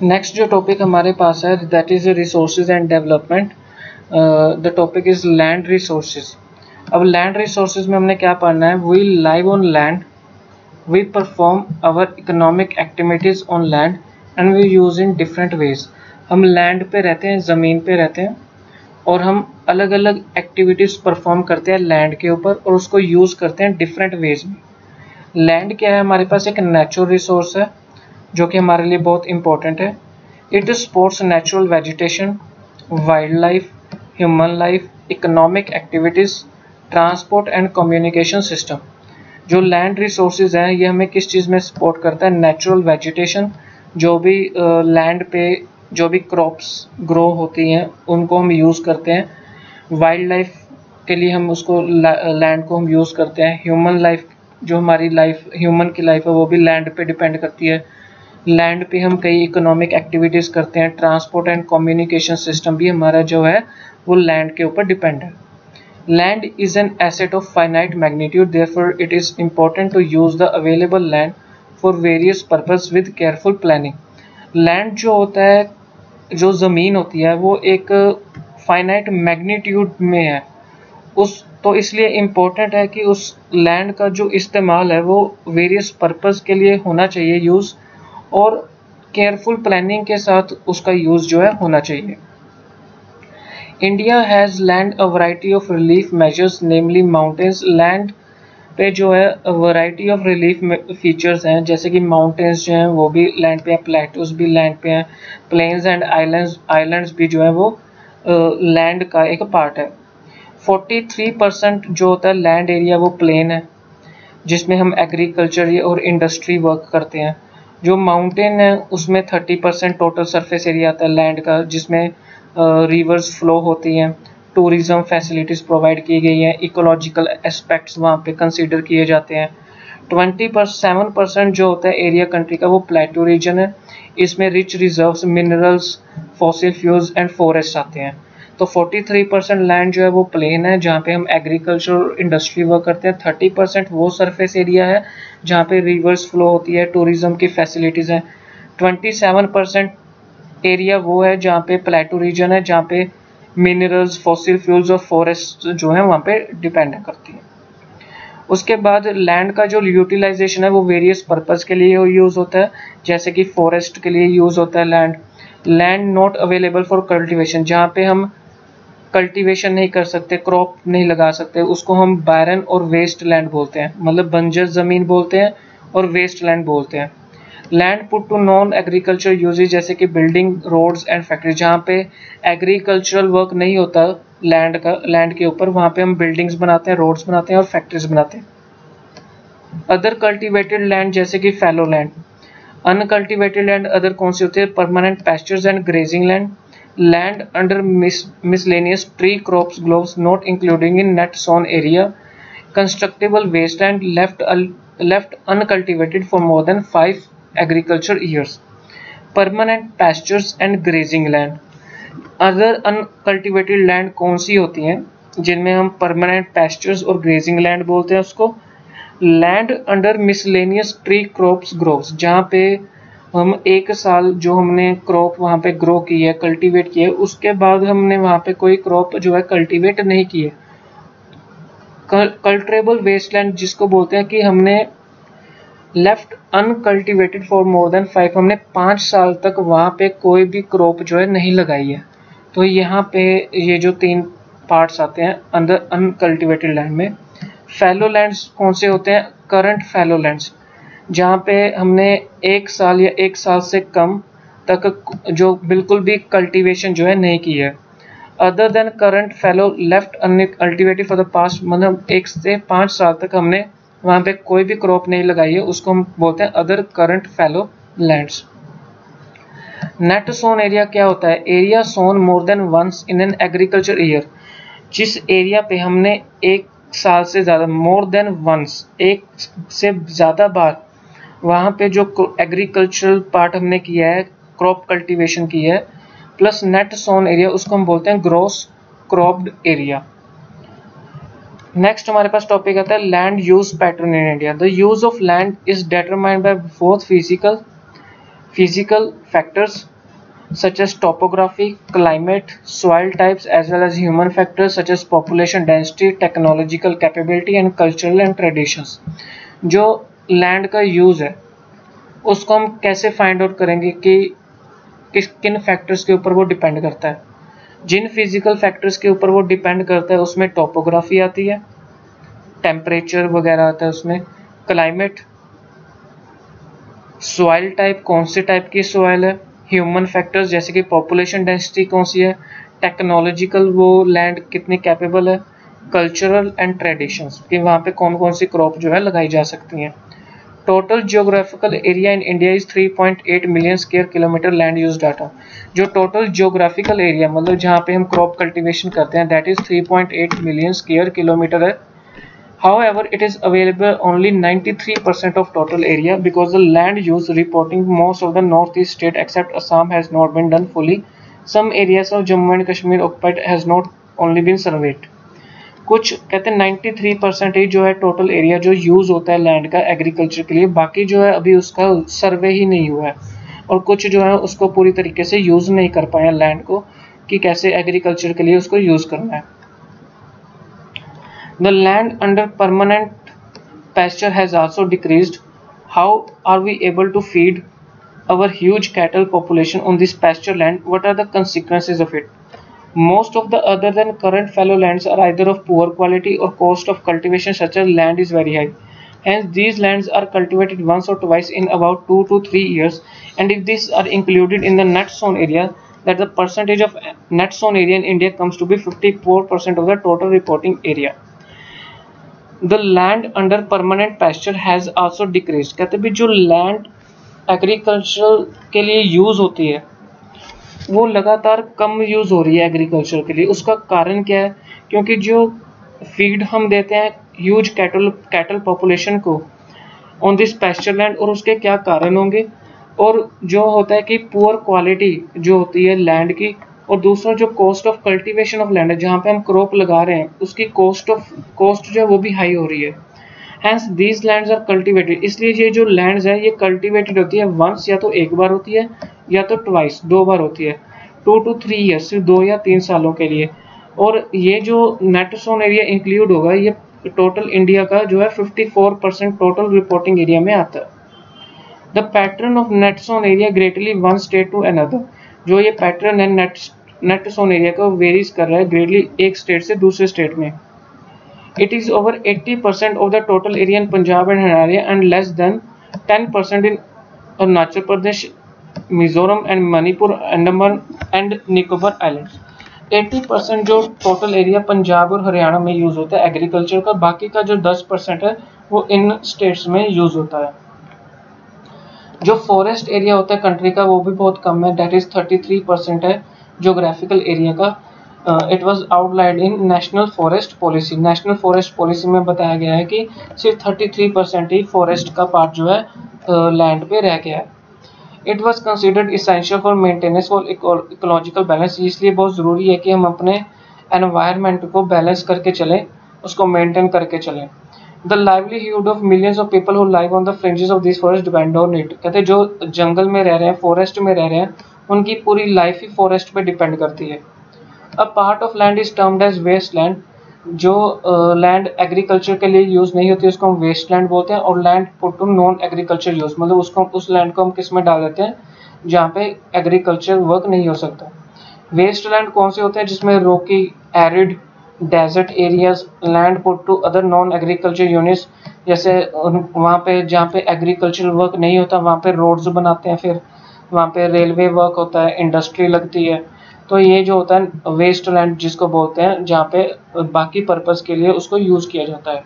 Next जो topic हमारे पास है that is resources and development. The topic is land resources. अब लैंड रिसोर्सेज में हमने क्या पढ़ना है, we live on land, we perform our economic activities on land and we use in different ways. हम लैंड पे रहते हैं, ज़मीन पे रहते हैं और हम अलग अलग एक्टिविटीज़ परफॉर्म करते हैं लैंड के ऊपर और उसको यूज़ करते हैं डिफरेंट वेज में। लैंड क्या है, हमारे पास एक नेचुरल रिसोर्स है जो कि हमारे लिए बहुत इंपॉर्टेंट है। It supports natural vegetation, wild life, human life, economic activities, transport and communication system. जो लैंड रिसोर्सेज हैं ये हमें किस चीज़ में सपोर्ट करता है, नेचुरल वेजिटेशन, जो भी लैंड पे जो भी क्रॉप्स ग्रो होती हैं उनको हम यूज़ करते हैं। वाइल्ड लाइफ के लिए हम उसको लैंड को हम यूज़ करते हैं। ह्यूमन लाइफ, जो हमारी लाइफ ह्यूमन की लाइफ है वो भी लैंड पे डिपेंड करती है। लैंड पे हम कई इकोनॉमिक एक्टिविटीज़ करते हैं। ट्रांसपोर्ट एंड कम्युनिकेशन सिस्टम भी हमारा जो है वो लैंड के ऊपर डिपेंड है। Land is an asset of finite magnitude, therefore it is important to use the available land for various purpose with careful planning. Land जो होता है, जो ज़मीन होती है वो एक फाइनाइट मैग्नीट्यूड में है, उस तो इसलिए इम्पोर्टेंट है कि उस लैंड का जो इस्तेमाल है वो वेरियस पर्पस के लिए होना चाहिए यूज़, और केयरफुल प्लानिंग के साथ उसका यूज़ जो है होना चाहिए। India has land a variety of relief measures, namely mountains. Land पे जो है वैरायटी ऑफ रिलीफ फीचर्स हैं, जैसे कि माउंटेन्स जो हैं वो भी लैंड पे हैं, प्लेटूज भी लैंड पे हैं, प्लेन्स एंड आइलैंड्स भी जो है वो लैंड का एक पार्ट है। 43% जो होता है लैंड एरिया वो प्लेन है, जिसमें हम एग्रीकल्चर और इंडस्ट्री वर्क करते हैं। जो माउंटेन है उसमें 30% टोटल सरफेस एरिया आता है लैंड का, जिसमें रिवर्स फ्लो होती हैं, टूरिज्म फैसिलिटीज़ प्रोवाइड की गई हैं, इकोलॉजिकल एस्पेक्ट्स वहाँ पे कंसीडर किए जाते हैं। 27% जो होता है एरिया कंट्री का वो प्लेटू रीजन है, इसमें rich reserves, minerals, fossil fuels and forest आते हैं। तो 43% लैंड जो है वो प्लेन है जहाँ पे हम एग्रीकल्चर और इंडस्ट्री वर्क करते हैं। 30% वो सरफेस एरिया है जहाँ पे रिवर्स फ्लो होती है, टूरिज्म की फैसिलिटीज़ हैं। 27% एरिया वो है जहाँ पे प्लेटू रीजन है, जहाँ पे मिनरल्स, फॉसिल फ्यूल्स और फॉरेस्ट जो है वहाँ पे डिपेंड करती है। उसके बाद लैंड का जो यूटिलाइजेशन है वो वेरियस पर्पस के लिए यूज़ होता है, जैसे कि फॉरेस्ट के लिए यूज़ होता है land. Land not available for cultivation, जहाँ पे हम कल्टीवेशन नहीं कर सकते, क्रॉप नहीं लगा सकते, उसको हम बैरन और वेस्ट लैंड बोलते हैं, मतलब बंजर ज़मीन बोलते हैं और वेस्ट लैंड बोलते हैं। Land put to non agriculture uses, जैसे कि बिल्डिंग, रोड्स एंड फैक्ट्री, जहाँ पे एग्रीकल्चरल वर्क नहीं होता लैंड के ऊपर, वहाँ पे हम बिल्डिंग्स बनाते हैं, रोड्स बनाते हैं और फैक्ट्रीज बनाते हैं। अदर कल्टिवेटेड लैंड जैसे कि fallow land. Uncultivated land other कौन सी होती है, permanent pastures and grazing land, land under miscellaneous tree crops groves not including in net sown area, constructible wasteland left uncultivated for more than 5 agriculture years, permanent pastures and grazing land। Other uncultivated land कौन सी होती हैं जिनमें हम permanent pastures और grazing land बोलते हैं उसको। Land under miscellaneous tree crops groves, जहाँ पे हम एक साल जो हमने क्रॉप वहाँ पे ग्रो की है, कल्टीवेट की है, उसके बाद हमने वहाँ पे कोई क्रॉप जो है कल्टीवेट नहीं की है। कल्ट्रेबल वेस्टलैंड जिसको बोलते हैं कि हमने left uncultivated for more than 5, हमने 5 साल तक वहाँ पे कोई भी क्रॉप जो है नहीं लगाई है। तो यहाँ पे ये जो 3 पार्ट्स आते हैं अंदर अनकल्टिवेटेड लैंड में। फैलो लैंड्स कौन से होते हैं, करंट फैलो लैंड्स, जहाँ पे हमने 1 साल या 1 साल से कम तक जो बिल्कुल भी कल्टीवेशन जो है नहीं की है। Other than current fallow left uncultivated for the past, मतलब 1 से 5 साल तक हमने वहाँ पे कोई भी क्रॉप नहीं लगाई है, उसको हम बोलते हैं other current fallow lands. Net sown area क्या होता है, area sown more than once in an agriculture year, जिस एरिया पे हमने 1 साल से ज़्यादा, मोर देन वंस, 1 से ज़्यादा बार वहाँ पे जो एग्रीकल्चरल पार्ट हमने किया है, क्रॉप कल्टीवेशन की है, प्लस नेट सोन एरिया, उसको हम बोलते हैं ग्रॉस क्रॉप्ड एरिया। नेक्स्ट हमारे पास टॉपिक आता है land use pattern in India. The use of land is determined by both physical factors such as topography, climate, soil types, as well as human factors such as population density, technological capability and cultural and traditions। जो land का use है उसको हम कैसे find out करेंगे कि किन factors के ऊपर वो डिपेंड करता है। जिन फिजिकल फैक्टर्स के ऊपर वो डिपेंड करता है उसमें टोपोग्राफी आती है, टेम्परेचर वगैरह आता है उसमें, क्लाइमेट, सॉइल टाइप कौन से टाइप की सॉइल है, ह्यूमन फैक्टर्स जैसे कि पॉपुलेशन डेंसिटी कौन सी है, टेक्नोलॉजिकल वो लैंड कितनी कैपेबल है, कल्चरल एंड ट्रेडिशंस कि वहाँ पे कौन कौन सी क्रॉप जो है लगाई जा सकती हैं। Total geographical area in India is 3.8 million square kilometre land use data. जो टोटल जियोग्राफिकल एरिया मतलब जहाँ पे हम क्रॉप कल्टीवेशन करते हैं that is 3.8 million square kilometre है। However, it is available only 93% of total area because the land use reporting most of the northeast state except Assam has not been done fully. Some areas of Jammu and Kashmir occupied has not only been surveyed. कुछ कहते हैं 93% ही जो है total area जो use होता है land का agriculture के लिए, बाकी जो है अभी उसका सर्वे ही नहीं हुआ है और कुछ जो है उसको पूरी तरीके से यूज नहीं कर पाए लैंड को कि कैसे एग्रीकल्चर के लिए उसको यूज करना है। The land under permanent pasture has also decreased. How are we able to feed our huge cattle population on this pasture land? What are the consequences of it? Most of the other than current fallow lands are either of poor quality or cost of cultivation such as land is very high. Hence, these lands are cultivated once or twice in about 2 to 3 years. And if these are included in the net sown area, that the percentage of net sown area in India comes to be 54% of the total reporting area. The land under permanent pasture has also decreased। कहते भी जो land agriculture के लिए use होती है वो लगातार कम use हो रही है एग्रीकल्चर के लिए। उसका कारण क्या है? क्योंकि जो फीड हम देते हैं ह्यूज कैटल पॉपुलेशन को ऑन दिस पैस्चर लैंड, और उसके क्या कारण होंगे, और जो होता है कि पुअर क्वालिटी जो होती है लैंड की, और दूसरा जो cost of cultivation of land है जहाँ पे हम क्रॉप लगा रहे हैं उसकी कॉस्ट जो है वो भी हाई हो रही है। Hence these lands are cultivated, इसलिए ये जो लैंड्स है ये कल्टीवेटेड होती है वंस, या तो एक बार होती है या तो ट्वाइस 2 बार होती है, 2 to 3 ईयर्स सिर्फ 2 या 3 सालों के लिए। और ये जो नेट सोन एरिया इंक्लूड होगा ये टोटल इंडिया का जो है 54% टोटल रिपोर्टिंग एरिया में आता है। The pattern of net sown area greatly one state to another, जो ये पैटर्न है नेट सोन एरिया का वेरीज कर रहा है ग्रेटली एक स्टेट से दूसरे स्टेट में। It is over 80% of the total area in Punjab and Haryana and less than 10% in Arunachal Pradesh, Mizoram and Manipur, Andaman and Nicobar islands. 80% जो टोटल एरिया पंजाब और हरियाणा में यूज होता है एग्रीकल्चर का, बाकी का जो 10% है वो इन स्टेट्स में यूज होता है। जो फॉरेस्ट एरिया होता है कंट्री का वो भी बहुत कम है, दैट इज 33% है ज्योग्राफिकल एरिया का। It was outlined in national forest policy. National forest policy में बताया गया है कि सिर्फ 33% ही फॉरेस्ट का पार्ट जो है लैंड पे रह गया है। It was considered essential for maintenance for ecological balance, इसलिए बहुत ज़रूरी है कि हम अपने एनवायरनमेंट को बैलेंस करके चलें, उसको मेंटेन करके चलें। The livelihood of millions of people who live on the fringes of this forest depend on it। कहते हैं जो जंगल में रह रहे हैं, फॉरेस्ट में रह रहे हैं, उनकी पूरी लाइफ ही फॉरेस्ट पे डिपेंड करती है। A part of land is termed as wasteland, जो लैंड एग्रीकल्चर के लिए यूज नहीं होती उसको हम वेस्टलैंड बोलते हैं, और land put to non agriculture use मतलब उसको उस लैंड को हम किस में डाल देते हैं जहाँ पे एग्रीकल्चर वर्क नहीं हो सकता। वेस्टलैंड कौन से होते हैं? जिसमें rocky, arid, desert areas, land put to other non agriculture units, जैसे वहाँ पे जहाँ पे एग्रीकल्चर वर्क नहीं होता वहाँ पे रोड्स बनाते हैं, फिर वहाँ पे रेलवे वर्क होता है, इंडस्ट्री लगती है। तो ये जो होता है वेस्ट लैंड जिसको बोलते हैं, जहाँ पे बाकी पर्पस के लिए उसको यूज किया जाता है।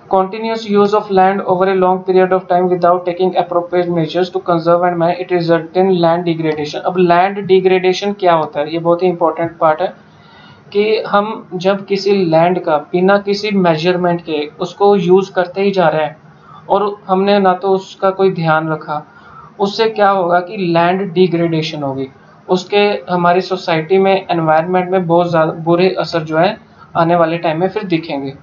Continuous use of land over a long period of time without taking appropriate measures to conserve and manage it result in land degradation। अब land degradation क्या होता है? ये बहुत ही important part है कि हम जब किसी लैंड का बिना किसी मेजरमेंट के उसको यूज करते ही जा रहे हैं और हमने ना तो उसका कोई ध्यान रखा, उससे क्या होगा कि लैंड डिग्रेडेशन होगी, उसके हमारी सोसाइटी में एनवायरनमेंट में बहुत ज़्यादा बुरे असर जो है आने वाले टाइम में फिर दिखेंगे।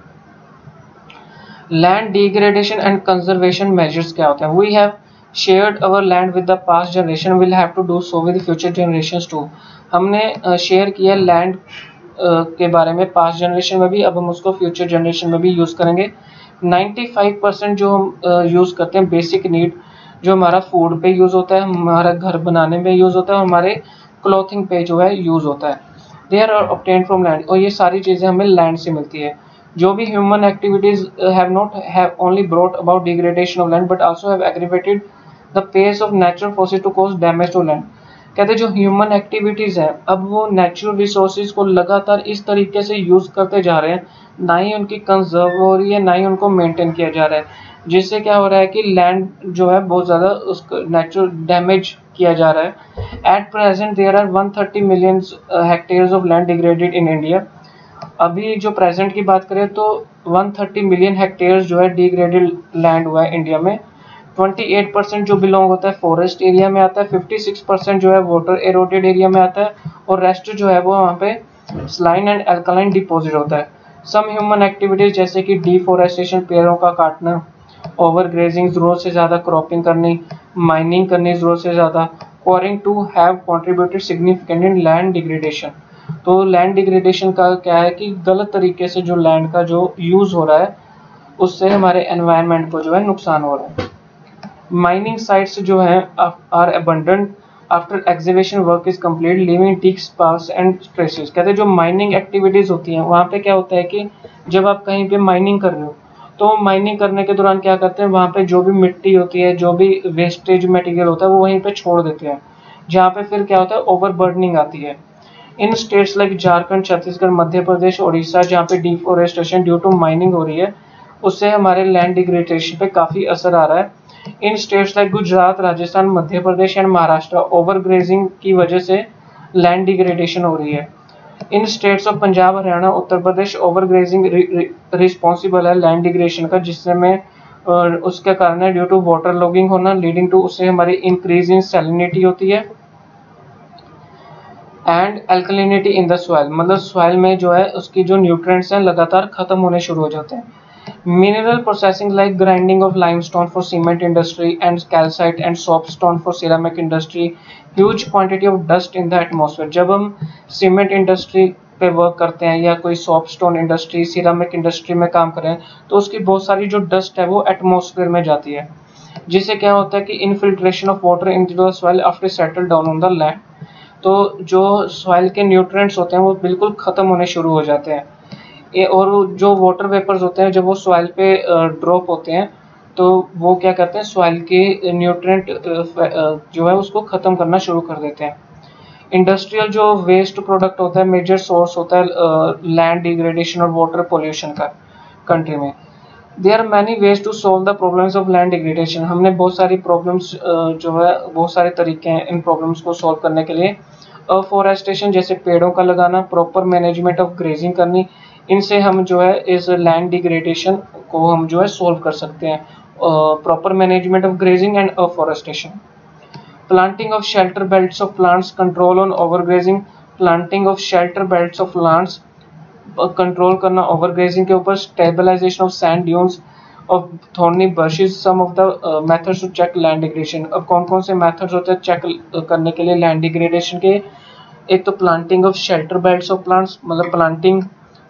Land degradation and conservation measures क्या होते हैं? We have shared our land with the past generation will have to do so with future generations too. हमने शेयर किया लैंड के बारे में पास्ट जनरेशन में भी, अब हम उसको फ्यूचर जनरेशन में भी यूज़ करेंगे। 95% जो हम यूज़ करते हैं बेसिक नीड, जो हमारा फूड पे यूज़ होता है, हमारा घर बनाने में यूज़ होता है, हमारे क्लॉथिंग पे जो है यूज़ होता है, they are obtained from land. और ये सारी चीज़ें हमें लैंड से मिलती है। जो भी human activities have not have only brought about degradation of land but also have aggravated the pace of natural forces to cause damage to land. कहते हैं जो ह्यूमन एक्टिविटीज है, अब वो नेचुरल रिसोर्सेज को लगातार इस तरीके से यूज करते जा रहे हैं, ना ही उनकी कंजर्व हो रही है, ना ही उनको मेंटेन किया जा रहा है, जिससे क्या हो रहा है कि लैंड जो है बहुत ज़्यादा उसका नेचुरल डैमेज किया जा रहा है। At present there are 130 million hectares of land degraded in India. अभी जो प्रेजेंट की बात करें तो 130 मिलियन हेक्टेयर्स जो है डिग्रेडेड लैंड हुआ है इंडिया में। 28% जो बिलोंग होता है फॉरेस्ट एरिया में आता है, 56% जो है वाटर एरोडेड एरिया में आता है, और रेस्ट जो है वो वहाँ पे स्लाइन एंड अल्कलाइन डिपॉजिट होता है। सम ह्यूमन एक्टिविटीज जैसे कि डिफोरेस्टेशन, पेड़ों का काटना, ओवर ग्रेजिंग, जरूरत से ज़्यादा क्रॉपिंग करनी, माइनिंग करनी जरूरत से ज़्यादा, quarrying to have contributed significant in land degradation. तो लैंड डिग्रेडेशन का क्या है कि गलत तरीके से जो लैंड का जो यूज़ हो रहा है उससे हमारे एनवायरनमेंट को जो है नुकसान हो रहा है। माइनिंग साइट्स जो है are abandoned after excavation work is complete leaving tick sparks and traces. कहते हैं जो माइनिंग एक्टिविटीज होती हैं वहाँ पे क्या होता है कि जब आप कहीं पे माइनिंग कर रहे हो तो माइनिंग करने के दौरान क्या करते हैं, वहाँ पे जो भी मिट्टी होती है, जो भी वेस्टेज मटेरियल होता है वो वहीं पे छोड़ देते हैं, जहाँ पे फिर क्या होता है ओवर बर्डनिंग आती है। In states like Jharkhand, Chhattisgarh, Madhya Pradesh, Orissa, जहाँ पे डिफोरेस्टेशन ड्यू टू माइनिंग हो रही है, उससे हमारे लैंड डिग्रेडेशन पे काफ़ी असर आ रहा है। In states like Gujarat, Rajasthan, Madhya Pradesh and Maharashtra, over grazing की वजह से लैंड डिग्रेडेशन हो रही है। In states of Punjab, Haryana, Uttar Pradesh, over grazing responsible है लैंड डिग्रेडेशन का, जिससे में उसके कारण है ड्यू टू वाटर लॉगिंग होना, लीडिंग टू उससे हमारी इंक्रीज इन सैलिनिटी होती है and alkalinity in the soil, मतलब सॉइल में जो है उसकी जो न्यूट्रिएंट्स हैं लगातार खत्म होने शुरू हो जाते हैं। Mineral processing like grinding of limestone for cement industry and calcite and soapstone for ceramic industry, huge quantity of dust in the atmosphere. जब हम सीमेंट इंडस्ट्री पे वर्क करते हैं या कोई सोपस्टोन इंडस्ट्री, सिरेमिक इंडस्ट्री में काम करें तो उसकी बहुत सारी जो डस्ट है वो एटमॉस्फेयर में जाती है, जिससे क्या होता है कि infiltration of water into the soil after settle down on the land. तो जो सॉइल के न्यूट्रिएंट्स होते हैं वो बिल्कुल ख़त्म होने शुरू हो जाते हैं, और जो वाटर वेपर्स होते हैं जब वो सॉइल पे ड्रॉप होते हैं तो वो क्या करते हैं सॉइल के न्यूट्रिएंट जो है उसको ख़त्म करना शुरू कर देते हैं। इंडस्ट्रियल जो वेस्ट प्रोडक्ट होता है मेजर सोर्स होता है लैंड डिग्रेडेशन और वाटर पोल्यूशन का कंट्री में। There are many ways to solve the problems of land degradation. हमने बहुत सारी प्रॉब्लम्स जो है बहुत सारे तरीके हैं इन प्रॉब्लम्स को सॉल्व करने के लिए। अफॉरेस्टेशन जैसे पेड़ों का लगाना, प्रॉपर मैनेजमेंट ऑफ ग्रेजिंग करनी, इनसे हम जो है इस लैंड डिग्रेडेशन को हम जो है सॉल्व कर सकते हैं। Proper management of grazing and afforestation. Planting of shelter belts of plants, control on overgrazing. Planting of shelter belts of plants, control करना ओवरग्रेजिंग के ऊपर। Stabilization of sand dunes of thorny bushes, some of the methods to check land degradation. अब कौन कौन से methods होते हैं check करने के लिए लैंड डिग्रेडेशन के? एक तो planting of shelter belts of plants, मतलब planting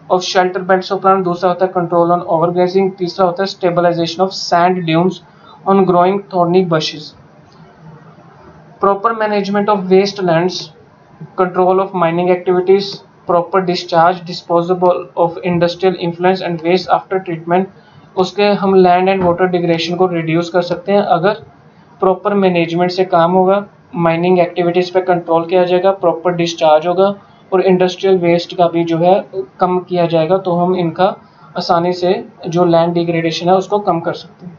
of shelter belts of plant. दूसरा होता है कंट्रोल ऑन ओवरग्रेजिंग। तीसरा होता है stabilization of sand dunes on growing thorny bushes. Proper management of waste lands, control of mining activities, proper discharge, disposable of industrial influence and waste after treatment. उसके हम land and water degradation को reduce कर सकते हैं अगर proper management से काम होगा, माइनिंग एक्टिविटीज़ पे कंट्रोल किया जाएगा, प्रॉपर डिस्चार्ज होगा और इंडस्ट्रियल वेस्ट का भी जो है कम किया जाएगा, तो हम इनका आसानी से जो लैंड डिग्रेडेशन है उसको कम कर सकते हैं।